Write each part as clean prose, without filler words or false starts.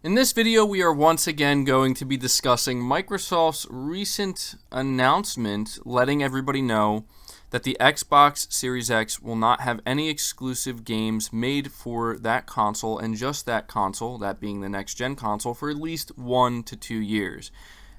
In this video, we are once again going to be discussing Microsoft's recent announcement letting everybody know that the Xbox Series X will not have any exclusive games made for that console and just that console, that being the next-gen console, for at least 1 to 2 years.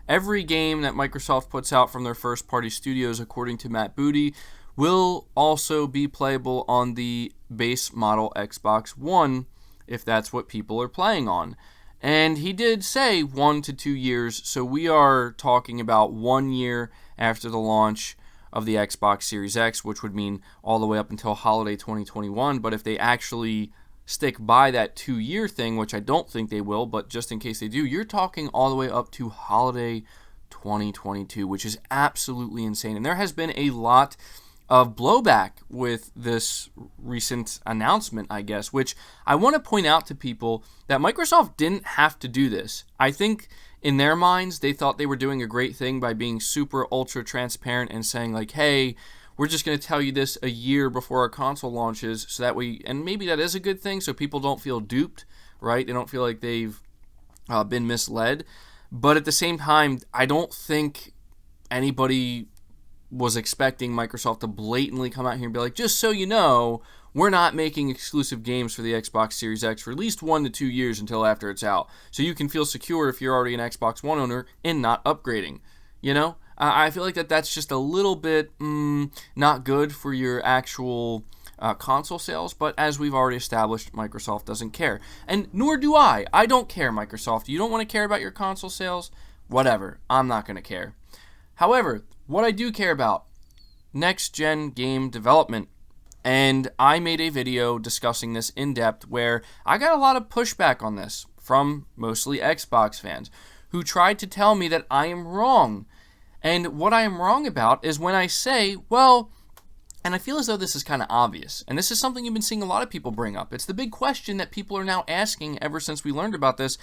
Every game that Microsoft puts out from their first-party studios, according to Matt Booty, will also be playable on the base model Xbox One, if that's what people are playing on. And he did say 1 to 2 years, so we are talking about 1 year after the launch of the Xbox Series X, which would mean all the way up until holiday 2021. But if they actually stick by that 2-year thing, which I don't think they will, but just in case they do, you're talking all the way up to holiday 2022, which is absolutely insane. And there has been a lot of blowback with this recent announcement, I guess, which I want to point out to people that Microsoft didn't have to do this. I think in their minds, they thought they were doing a great thing by being super ultra transparent and saying like, hey, we're just going to tell you this a year before our console launches so that we, and maybe that is a good thing so people don't feel duped, right? They don't feel like they've been misled. But at the same time, I don't think anybody was expecting Microsoft to blatantly come out here and be like, just so you know, we're not making exclusive games for the Xbox Series X for at least 1 to 2 years until after it's out. So you can feel secure if you're already an Xbox One owner in not upgrading. You know? I feel like that's just a little bit not good for your actual console sales, but as we've already established, Microsoft doesn't care. And nor do I. I don't care, Microsoft. You don't want to care about your console sales? Whatever. I'm not going to care. However, what I do care about, next-gen game development. And I made a video discussing this in depth where I got a lot of pushback on this from mostly Xbox fans who tried to tell me that I am wrong. And what I am wrong about is when I say, well, and I feel as though this is kind of obvious, and this is something you've been seeing a lot of people bring up. It's the big question that people are now asking ever since we learned about this.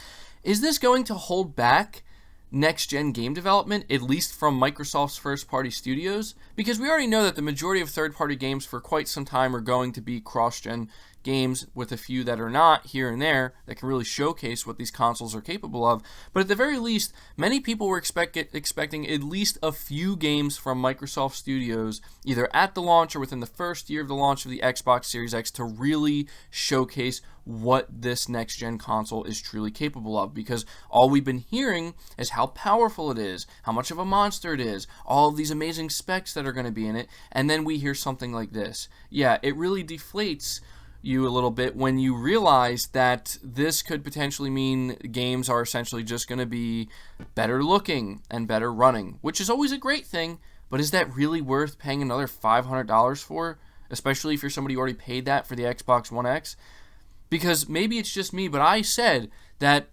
Is this going to hold back next-gen game development, at least from Microsoft's first-party studios? Because we already know that the majority of third-party games for quite some time are going to be cross-gen games, with a few that are not here and there that can really showcase what these consoles are capable of. But at the very least, many people were expecting at least a few games from Microsoft Studios, either at the launch or within the first year of the launch of the Xbox Series X, to really showcase what this next-gen console is truly capable of, because all we've been hearing is how powerful it is, how much of a monster it is, all of these amazing specs that are going to be in it, and then we hear something like this. Yeah, it really deflates you a little bit when you realize that this could potentially mean games are essentially just going to be better looking and better running, which is always a great thing, but is that really worth paying another $500 for, especially if you're somebody who already paid that for the Xbox One X? Because maybe it's just me, but I said that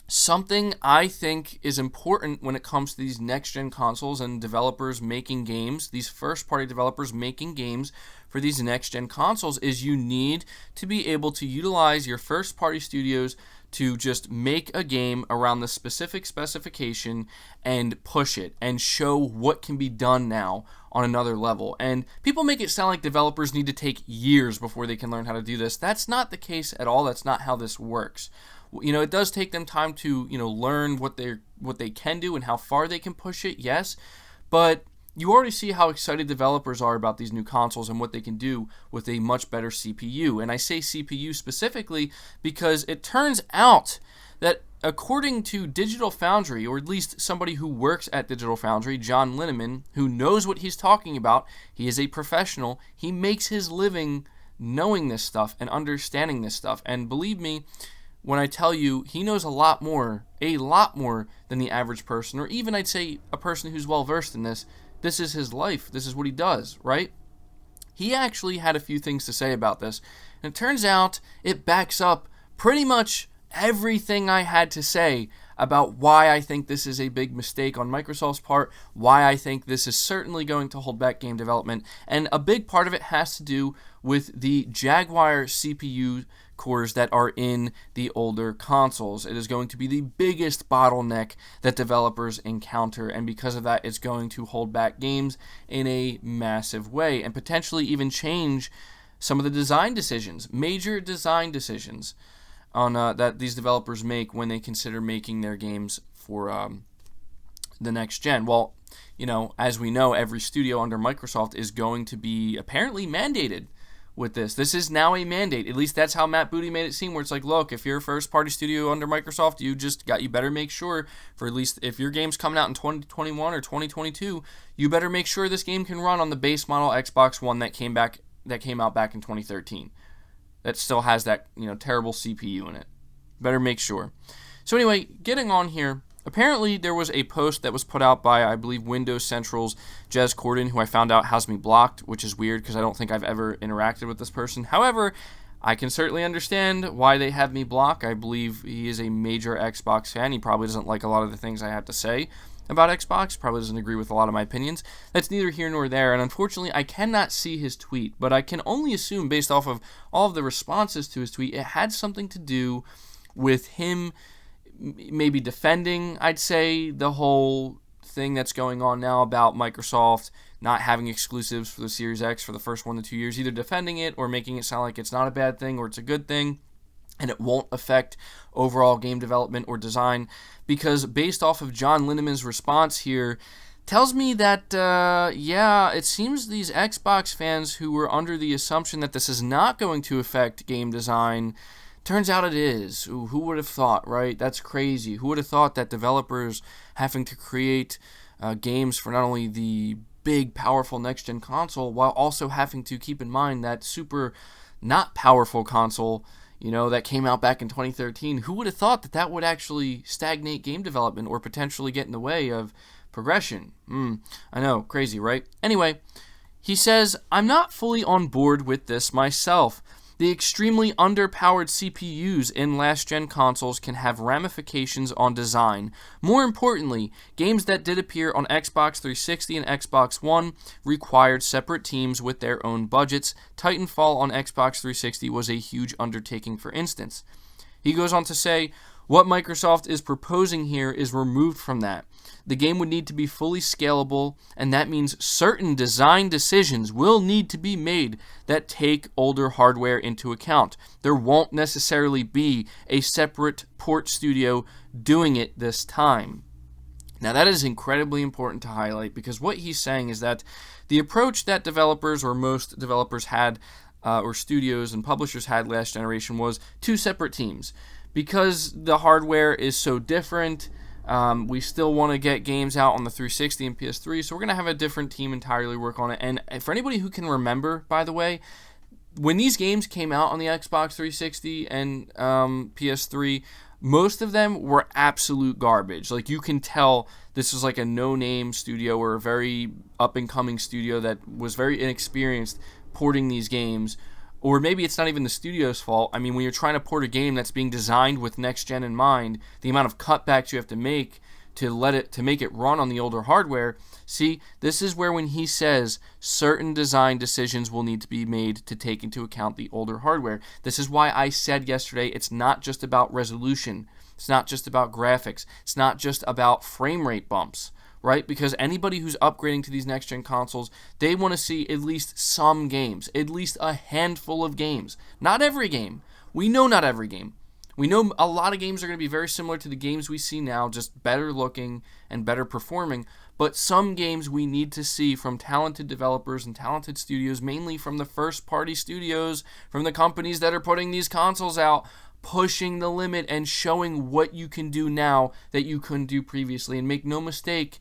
something I think is important when it comes to these next-gen consoles and developers making games, these first-party developers making games for these next-gen consoles, is you need to be able to utilize your first-party studios to just make a game around the specific specification and push it and show what can be done now on another level. And people make it sound like developers need to take years before they can learn how to do this. That's not the case at all. That's not how this works. You know, it does take them time to, learn what they can do and how far they can push it, yes, but you already see how excited developers are about these new consoles and what they can do with a much better CPU. And I say CPU specifically because it turns out that according to Digital Foundry, or at least somebody who works at Digital Foundry, John Linneman, who knows what he's talking about, he is a professional, he makes his living knowing this stuff and understanding this stuff. And believe me, when I tell you he knows a lot more than the average person, or even I'd say a person who's well versed in this. This is his life. This is what he does, right? He actually had a few things to say about this, and it turns out it backs up pretty much everything I had to say about why I think this is a big mistake on Microsoft's part, why I think this is certainly going to hold back game development, and a big part of it has to do with the Jaguar CPU cores that are in the older consoles. It is going to be the biggest bottleneck that developers encounter, and because of that, it's going to hold back games in a massive way and potentially even change some of the design decisions, major design decisions. on that these developers make when they consider making their games for the next gen. Well, as we know, every studio under Microsoft is going to be apparently mandated with this. This is now a mandate. At least that's how Matt Booty made it seem, where it's like, look, if you're a first-party studio under Microsoft, you better make sure, for at least if your game's coming out in 2021 or 2022, you better make sure this game can run on the base model Xbox One that came out back in 2013. That still has that terrible CPU in it. Better make sure. So anyway, getting on here. Apparently, there was a post that was put out by, I believe, Windows Central's Jez Corden, who I found out has me blocked, which is weird because I don't think I've ever interacted with this person. However, I can certainly understand why they have me blocked. I believe he is a major Xbox fan. He probably doesn't like a lot of the things I have to say about Xbox, probably doesn't agree with a lot of my opinions. That's neither here nor there, and unfortunately, I cannot see his tweet, but I can only assume, based off of all of the responses to his tweet, it had something to do with him maybe defending, I'd say, the whole thing that's going on now about Microsoft not having exclusives for the Series X for the first 1 to 2 years, either defending it or making it sound like it's not a bad thing or it's a good thing and it won't affect overall game development or design, because based off of John Linneman's response here, tells me that, it seems these Xbox fans who were under the assumption that this is not going to affect game design, turns out it is. Ooh, who would have thought, right? That's crazy. Who would have thought that developers having to create games for not only the big, powerful next-gen console, while also having to keep in mind that super not powerful console, that came out back in 2013. Who would have thought that would actually stagnate game development or potentially get in the way of progression? I know, crazy, right? Anyway, he says, I'm not fully on board with this myself. The extremely underpowered CPUs in last-gen consoles can have ramifications on design. More importantly, games that did appear on Xbox 360 and Xbox One required separate teams with their own budgets. Titanfall on Xbox 360 was a huge undertaking, for instance. He goes on to say, what Microsoft is proposing here is removed from that. The game would need to be fully scalable, and that means certain design decisions will need to be made that take older hardware into account. There won't necessarily be a separate port studio doing it this time. Now, that is incredibly important to highlight, because what he's saying is that the approach that developers, or most developers had, or studios and publishers had last generation, was two separate teams. Because the hardware is so different, we still want to get games out on the 360 and PS3, so we're going to have a different team entirely work on it. And for anybody who can remember, by the way, when these games came out on the Xbox 360 and PS3, most of them were absolute garbage. Like, you can tell this was like a no-name studio or a very up-and-coming studio that was very inexperienced porting these games. Or maybe it's not even the studio's fault. I mean, when you're trying to port a game that's being designed with next gen in mind, the amount of cutbacks you have to make to make it run on the older hardware. See, this is where when he says certain design decisions will need to be made to take into account the older hardware. This is why I said yesterday it's not just about resolution. It's not just about graphics. It's not just about frame rate bumps. Right? Because anybody who's upgrading to these next-gen consoles, they want to see at least some games, at least a handful of games. Not every game. We know not every game. We know a lot of games are going to be very similar to the games we see now, just better looking and better performing. But some games we need to see from talented developers and talented studios, mainly from the first-party studios, from the companies that are putting these consoles out, pushing the limit and showing what you can do now that you couldn't do previously. And make no mistake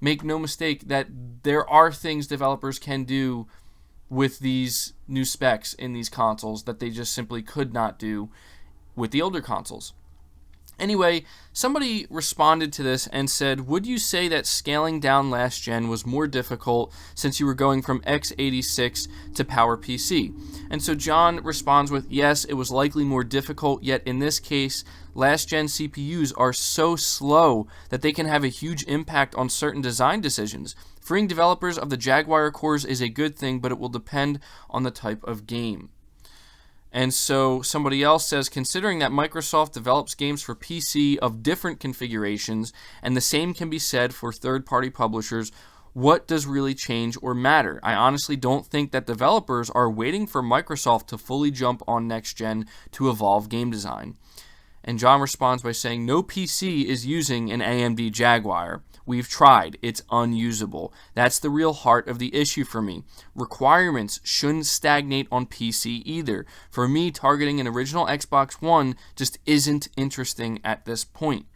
that there are things developers can do with these new specs in these consoles that they just simply could not do with the older consoles. Anyway, somebody responded to this and said, would you say that scaling down last gen was more difficult since you were going from x86 to PowerPC? And so John responds with, yes, it was likely more difficult, yet in this case, last gen CPUs are so slow that they can have a huge impact on certain design decisions. Freeing developers of the Jaguar cores is a good thing, but it will depend on the type of game. And so somebody else says, considering that Microsoft develops games for PC of different configurations, and the same can be said for third-party publishers, what does really change or matter? I honestly don't think that developers are waiting for Microsoft to fully jump on next-gen to evolve game design. And John responds by saying, no PC is using an AMD Jaguar. We've tried. It's unusable. That's the real heart of the issue for me. Requirements shouldn't stagnate on PC either. For me, targeting an original Xbox One just isn't interesting at this point.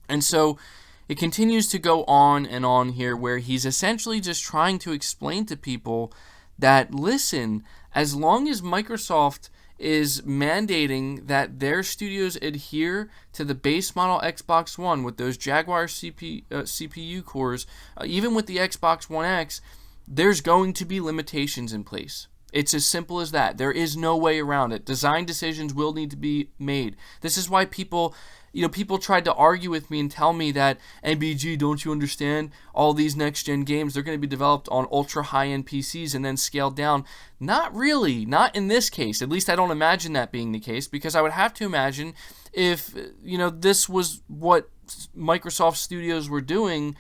And so it continues to go on and on here, where he's essentially just trying to explain to people that, listen, as long as Microsoft is mandating that their studios adhere to the base model Xbox One with those Jaguar CPU cores, even with the Xbox One X, there's going to be limitations in place. It's as simple as that. There is no way around it. Design decisions will need to be made. This is why people tried to argue with me and tell me that, MBG, don't you understand? All these next-gen games, they're going to be developed on ultra high-end PCs and then scaled down. Not really. Not in this case. At least I don't imagine that being the case, because I would have to imagine if, this was what Microsoft studios were doing,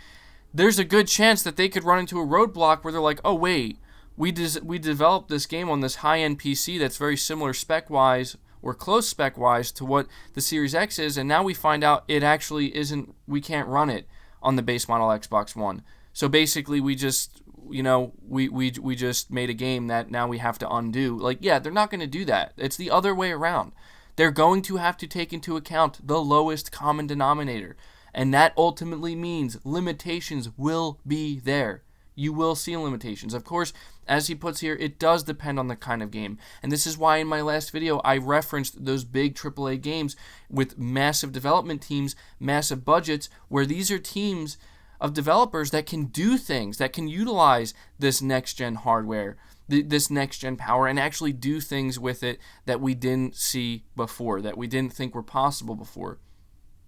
there's a good chance that they could run into a roadblock where they're like, oh, wait, we developed this game on this high-end PC that's very similar spec-wise or close spec-wise to what the Series X is, and now we find out it actually isn't, we can't run it on the base model Xbox One. So basically we just, we just made a game that now we have to undo. Like, yeah, they're not going to do that. It's the other way around. They're going to have to take into account the lowest common denominator, and that ultimately means limitations will be there. You will see limitations. Of course, as he puts here, it does depend on the kind of game. And this is why in my last video I referenced those big AAA games with massive development teams, massive budgets, where these are teams of developers that can do things, that can utilize this next-gen hardware, this next-gen power, and actually do things with it that we didn't see before, that we didn't think were possible before.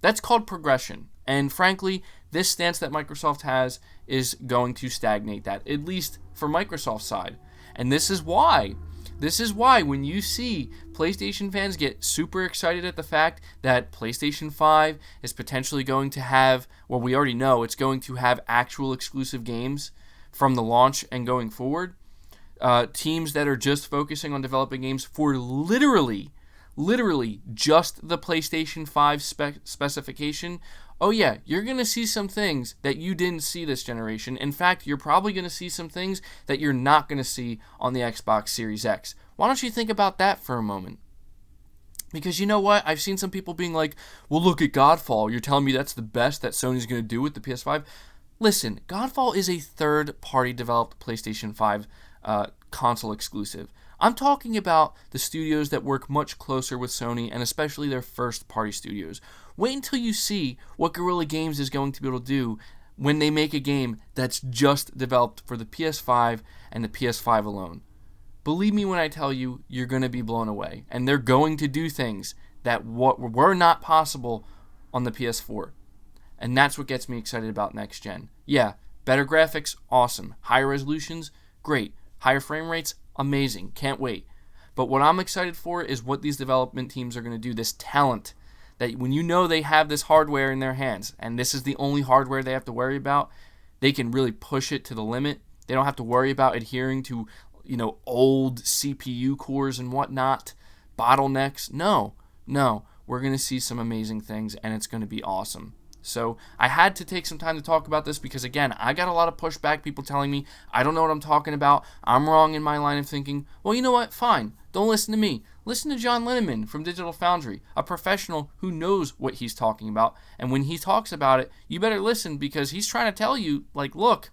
That's called progression. And frankly, this stance that Microsoft has is going to stagnate that, at least for Microsoft's side. And this is why when you see PlayStation fans get super excited at the fact that PlayStation 5 is potentially going to have, well, we already know it's going to have actual exclusive games from the launch and going forward, teams that are just focusing on developing games for literally just the PlayStation 5 specification, oh yeah, you're going to see some things that you didn't see this generation. In fact, you're probably going to see some things that you're not going to see on the Xbox Series X. Why don't you think about that for a moment? Because you know what? I've seen some people being like, well, look at Godfall. You're telling me that's the best that Sony's going to do with the PS5? Listen, Godfall is a third-party developed PlayStation 5 console exclusive. I'm talking about the studios that work much closer with Sony, and especially their first-party studios. Wait until you see what Guerrilla Games is going to be able to do when they make a game that's just developed for the PS5 and the PS5 alone. Believe me when I tell you, you're going to be blown away. And they're going to do things that were not possible on the PS4. And that's what gets me excited about next gen. Yeah, better graphics, awesome. Higher resolutions, great. Higher frame rates, amazing. Can't wait. But what I'm excited for is what these development teams are going to do, this talent, that when you know they have this hardware in their hands, and this is the only hardware they have to worry about, they can really push it to the limit. They don't have to worry about adhering to, old CPU cores and whatnot, bottlenecks. No, we're going to see some amazing things, and it's going to be awesome. So I had to take some time to talk about this because, again, I got a lot of pushback, people telling me I don't know what I'm talking about, I'm wrong in my line of thinking. Well, you know what? Fine. Don't listen to me. Listen to John Linneman from Digital Foundry, a professional who knows what he's talking about. And when he talks about it, you better listen because he's trying to tell you, like, look,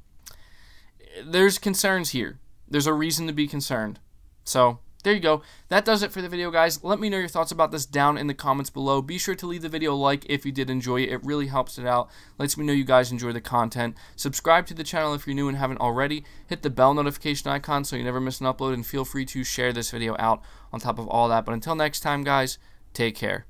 there's concerns here. There's a reason to be concerned. So there you go. That does it for the video, guys. Let me know your thoughts about this down in the comments below. Be sure to leave the video a like if you did enjoy it. It really helps it out. Lets me know you guys enjoy the content. Subscribe to the channel if you're new and haven't already. Hit the bell notification icon so you never miss an upload. And feel free to share this video out on top of all that. But until next time, guys, take care.